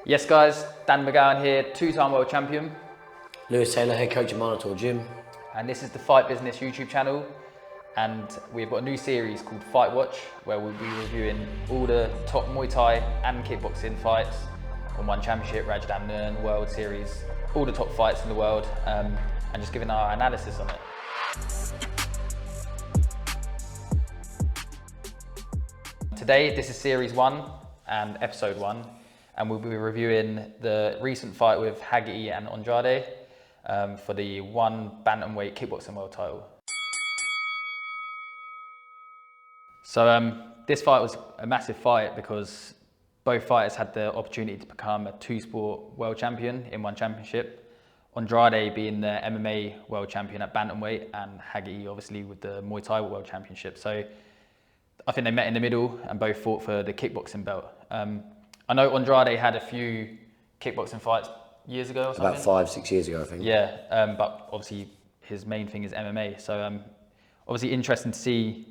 Yes guys, Dan McGowan here, two-time world champion. Lewis Taylor, head coach of Minotaur Gym. And this is the Fight Business YouTube channel. And we've got a new series called Fight Watch, where we'll be reviewing all the top Muay Thai and kickboxing fights from One Championship, Raj Damnan, World Series, all the top fights in the world, and just giving our analysis on it. Today, this is series 1 and episode 1. And we'll be reviewing the recent fight with Haggerty and Andrade for the one bantamweight kickboxing world title. So this fight was a massive fight because both fighters had the opportunity to become a two-sport world champion in One Championship. Andrade being the MMA world champion at bantamweight, and Haggerty obviously with the Muay Thai world championship. So I think they met in the middle and both fought for the kickboxing belt. I know Andrade had a few kickboxing fights years ago or something. About 5-6 years ago, I think. Yeah, but obviously his main thing is MMA. So obviously interesting to see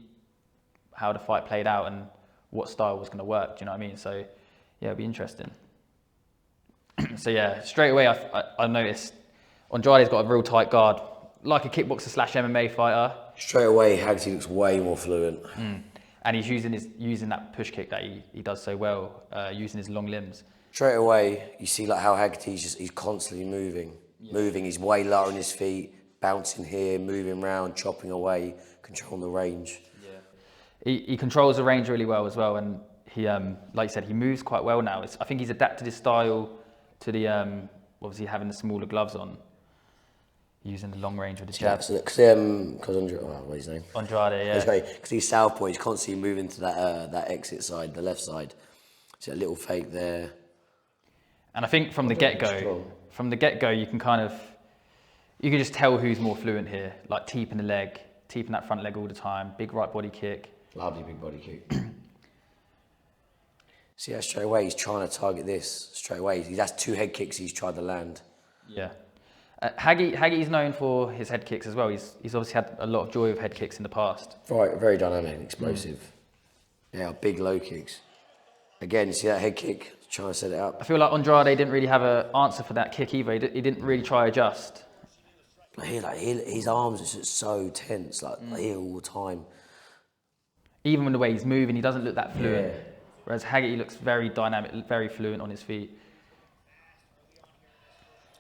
how the fight played out and what style was going to work. Do you know what I mean? So yeah, it'll be interesting. So yeah, straight away I noticed Andrade's got a real tight guard, like a kickboxer / MMA fighter. Straight away, Haggerty looks way more fluent. And he's using that push kick that he does so well, using his long limbs. Straight away, you see like how Haggerty's he's constantly moving. He's way lower on his feet, bouncing here, moving around, chopping away, controlling the range. Yeah. He controls the range really well as well, and he, like you said, he moves quite well now. I think he's adapted his style to the, obviously having the smaller gloves on, using the long range with the jabs. Because Andrade, what's his name? Andrade, yeah. Because he's southpaw, he's constantly moving to that exit side, the left side. So a little fake there. And I think from the get-go, you can just tell who's more fluent here. Like teeping the leg, teeping that front leg all the time, big right body kick. Lovely big body kick. See how straight away he's trying to target this straight away. He has 2 head kicks he's tried to land. Yeah. Haggerty's known for his head kicks as well. He's obviously had a lot of joy with head kicks in the past. Right, very dynamic and explosive. Yeah, big low kicks. Again, you see that head kick, trying to set it up. I feel like Andrade didn't really have an answer for that kick either. He didn't really try to adjust. His arms are just so tense, here all the time. Even with the way he's moving, he doesn't look that fluent. Yeah. Whereas Haggerty looks very dynamic, very fluent on his feet.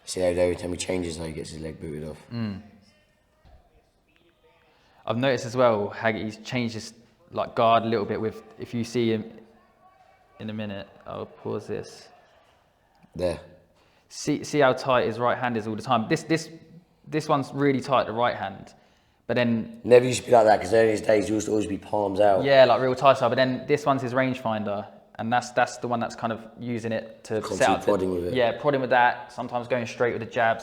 See how every time he changes, he gets his leg booted off. I've noticed as well, Haggerty's changed his guard a little bit with, if you see him in a minute, I'll pause this. There. See how tight his right hand is all the time. This one's really tight, the right hand. But then... Never used to be like that, because early in his days, he used to always be palms out. Yeah, like real tight side. But then this one's his rangefinder. And that's the one that's kind of using it to set up. Prodding with it. Yeah, prodding with that. Sometimes going straight with the jabs.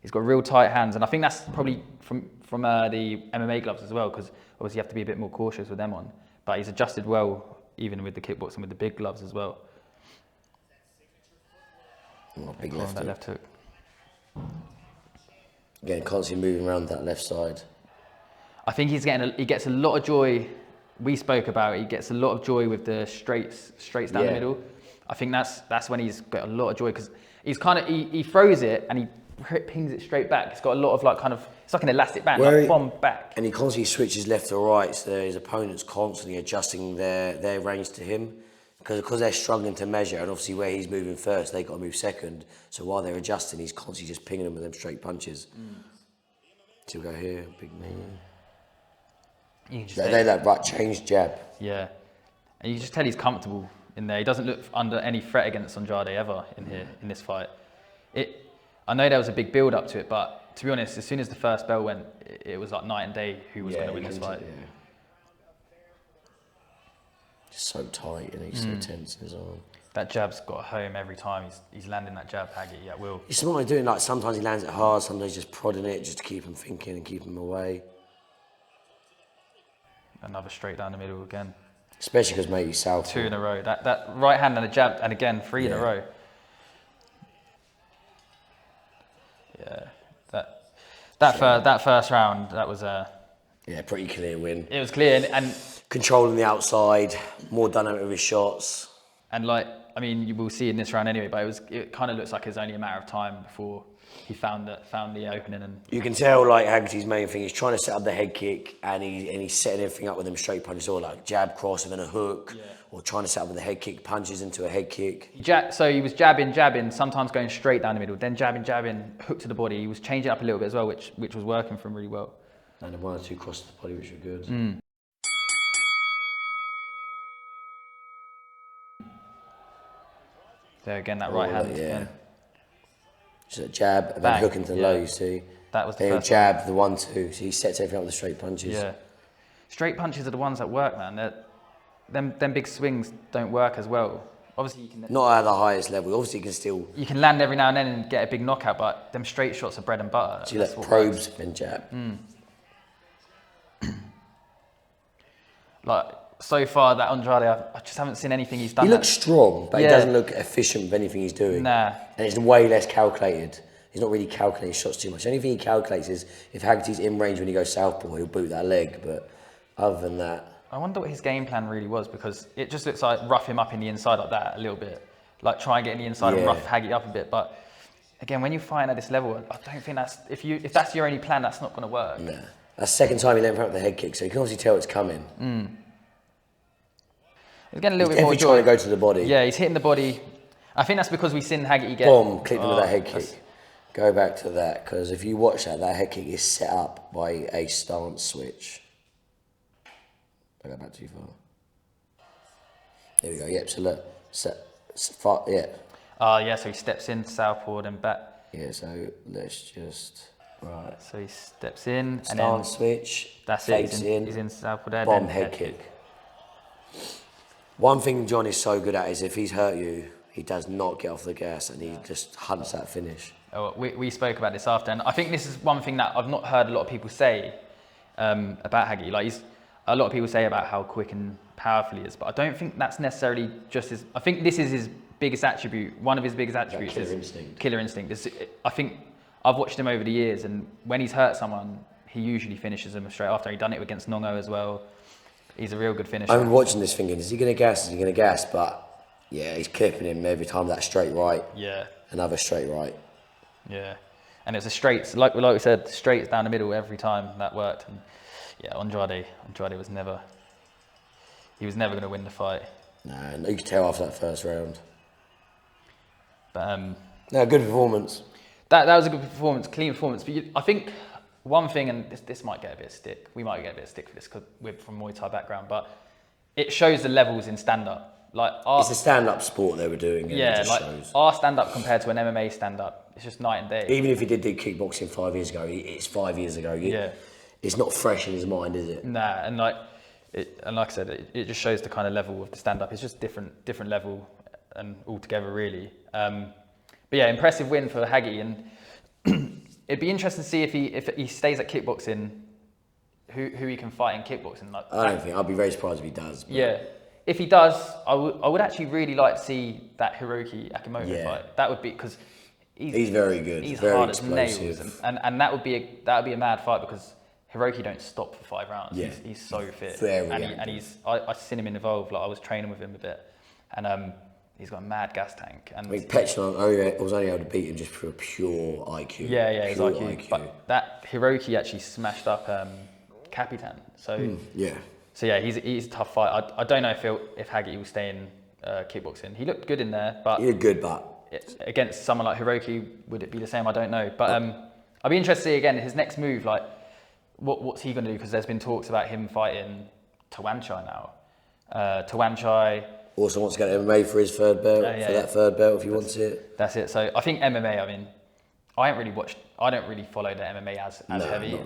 He's got real tight hands, and I think that's probably from the MMA gloves as well, because obviously you have to be a bit more cautious with them on. But he's adjusted well, even with the kickboxing with the big gloves as well. Big left hook. Again, constantly moving around that left side. I think he gets a lot of joy. We spoke about it. He gets a lot of joy with the straights down the middle. I think that's when he's got a lot of joy, because he's he throws it and he pings it straight back. It's got a lot of it's like an elastic band, bomb back. And he constantly switches left or right, so his opponent's constantly adjusting their range to him, because they're struggling to measure, and obviously where he's moving first, they got to move second. So while they're adjusting, he's constantly just pinging them with them straight punches. So we'll go here, big knee. They right, change jab. Yeah, and you can just tell he's comfortable in there. He doesn't look under any threat against Andrade ever in this fight. I know there was a big build up to it, but to be honest, as soon as the first bell went, it was like night and day who was going to win this fight. Yeah. Just so tight and he's so tense in his arm. That jab's got home every time. He's landing that jab, Haggerty, at will. He's smart doing, sometimes he lands it hard, sometimes just prodding it just to keep him thinking and keep him away. Another straight down the middle again. Especially because, mate, he's south. 2 in a row. That right hand and a jab, and again 3 in a row. Yeah, that first round, that was pretty clear win. It was clear, and controlling the outside, more dynamic with his shots. And I I mean, you will see in this round anyway, but it kind of looks like it's only a matter of time before he found the opening. And You can tell like Haggerty's main thing is trying to set up the head kick, and he's setting everything up with them straight punches, or like jab, cross, and then a hook, or trying to set up with the head kick, punches into a head kick. So he was jabbing, sometimes going straight down the middle, then jabbing, hook to the body. He was changing it up a little bit as well, which was working for him really well. And then 1 or 2 crosses to the body, which were good. There again, that right hand. Yeah. Just a jab, and Bang, then hook into the low, you see. That was the then first jab, the 1-2. So he sets everything up with the straight punches. Yeah. Straight punches are the ones that work, man. Them big swings don't work as well. Obviously, you can Not at the highest level. Obviously, you can land every now and then and get a big knockout, but them straight shots are bread and butter. still let probes and jab. Like, so far, that Andrade, I just haven't seen anything he's done. He looks strong, but he Yeah. doesn't look efficient with anything he's doing. Nah. And it's way less calculated. He's not really calculating shots too much. The only thing he calculates is if Haggerty's in range when he goes southpaw, he'll boot that leg. But other than that, I wonder what his game plan really was, because it just looks like rough him up in the inside like that a little bit. Like try and get in the inside and rough Haggy up a bit. But again, when you're fighting at this level, I don't think if that's your only plan, that's not going to work. nah. That's the second time he let him front with the head kick, so you can obviously tell it's coming. He's getting a little He's bit more definitely joy. trying to go to the body. Yeah, he's hitting the body. I think that's because we've seen Haggerty get... Boom, clipped him with that head that's- kick. Go back to that, because if you watch that head kick is set up by a stance switch. I go back too far. There we go. Yep. So look, yeah. Yeah, so he steps in, southpaw, and back. Yeah. So let's just right. So he steps in, and then Stance switch. that's it. He's in southpaw there. Bomb then head kick. One thing John is so good at is if he's hurt you, he does not get off the gas, and he just hunts that finish. Oh, we spoke about this after, and I think this is one thing that I've not heard a lot of people say about Haggerty. Like a lot of people say about how quick and powerful he is, but I don't think that's necessarily just his. I think this is his biggest attribute. One of his biggest attributes killer is instinct. Killer instinct. I think I've watched him over the years, and when he's hurt someone, he usually finishes them straight after. He done it against Nongo as well. He's a real good finisher. I'm watching this thinking, is he going to gas? Is he going to gas? But yeah, he's clipping him every time. That straight right. Yeah. Another straight right. Yeah, and it was a straight, like we said, straights down the middle every time that worked. And yeah, Andrade was never going to win the fight. Nah, you could tell after that first round. But No, good performance. that was a good performance, clean performance. But I think one thing, and this might get a bit of stick. We might get a bit of stick for this because we're from Muay Thai background, but it shows the levels in stand-up. Like It's a stand-up sport they were doing. And it just shows. Our stand-up compared to an MMA stand-up, it's just night and day. Even if he did do kickboxing 5 years ago, it's 5 years ago. Yeah. It's not fresh in his mind, is it? Nah, and like I said, it just shows the kind of level of the stand-up. It's just different level and altogether really. But yeah, impressive win for Haggy, and it'd be interesting to see if he stays at kickboxing, who he can fight in kickboxing. Like, I don't think. I'd be very surprised if he does. But yeah, if he does, I would actually really like to see that Hiroki Akimoto fight. That would be because he's very good. He's very hard explosive. as nails, and that would be a mad fight because Hiroki don't stop for 5 rounds. Yeah. He's so fit. Very and active. I seen him involved. Like I was training with him a bit, and he's got a mad gas tank. And I mean, Petulant was only able to beat him just through a pure IQ. yeah, his pure IQ. But that Hiroki actually smashed up Capitan. So Yeah. So yeah, he's a tough fight. I don't know if Haggerty will stay in kickboxing. He looked good in there, but He did good, but against someone like Hiroki, would it be the same? I don't know. But I'd be interested to see again his next move. Like, what's he going to do? Because there's been talks about him fighting Tawanchai now. Tawanchai also wants to go to MMA for his third belt, that third belt if he wants it. That's it. So I think MMA. I mean, I don't really follow the MMA as heavy.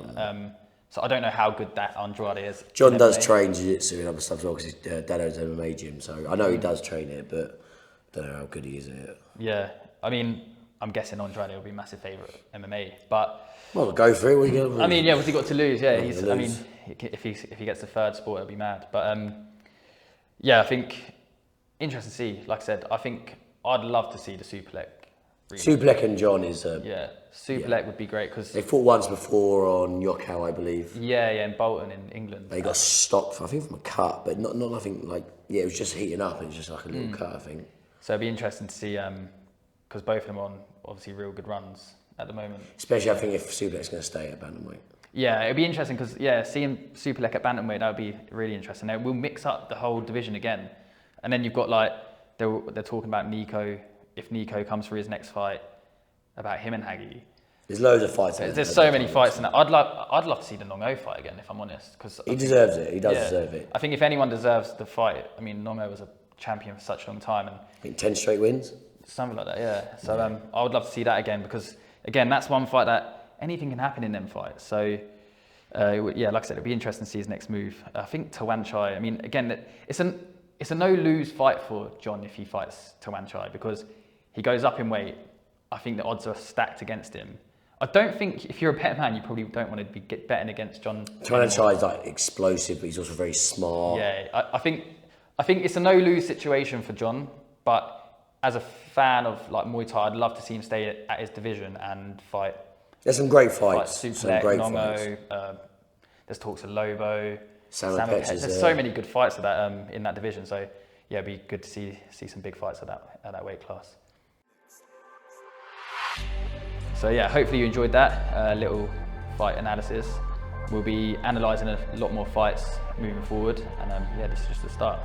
So I don't know how good that Andrade is. John does train jiu-jitsu and other stuff as well because his dad owns an MMA gym. So I know he does train it, but I don't know how good he is at it. Yeah, I mean, I'm guessing Andrade will be a massive favourite MMA, but well, go for it. What are you gonna I mean, yeah, what's he got to lose? Yeah, Nothing to I lose. mean, if he gets the third sport, it'll be mad. But yeah, I think interesting to see. Like I said, I think I'd love to see the Superlek. Suplek and John is. Yeah, Superlek would be great because They fought once before on Yokkao, I believe. yeah, in Bolton in England. They got stopped, I think, from a cut, but not nothing like. Yeah, it was just heating up. It was just like a little cut, I think. So it'd be interesting to see, because both of them are on obviously real good runs at the moment. Especially, I think if Superlek's going to stay at bantamweight. Yeah, it'd be interesting because seeing Superlek at bantamweight, that would be really interesting. It will mix up the whole division again, and then you've got like they're talking about Nico. If Nico comes for his next fight, about him and Hagi. There's loads of fights. There's so many fights in that. I'd love to see the Nongo fight again, if I'm honest, because he deserves it. He does deserve it. I think if anyone deserves the fight, I mean, Nongo was a champion for such a long time, and I think 10 straight wins. Something like that, yeah. So I would love to see that again because, again, that's one fight that anything can happen in them fights. So, like I said, it'd be interesting to see his next move. I think Tawanchai, I mean, again, it's a no-lose fight for John if he fights Tawanchai because he goes up in weight. I think the odds are stacked against him. I don't think, if you're a better man, you probably don't want to be betting against John. Tawanchai is like explosive, but he's also very smart. Yeah, I think it's a no-lose situation for John, but as a fan of like Muay Thai, I'd love to see him stay at his division and fight. There's some great fights. Superlek, Nongo, there's talks of Lobo, Sam Petch. There's so many good fights in that division. So yeah, it'd be good to see some big fights at that weight class. So yeah, hopefully you enjoyed that little fight analysis. We'll be analysing a lot more fights moving forward, and this is just the start.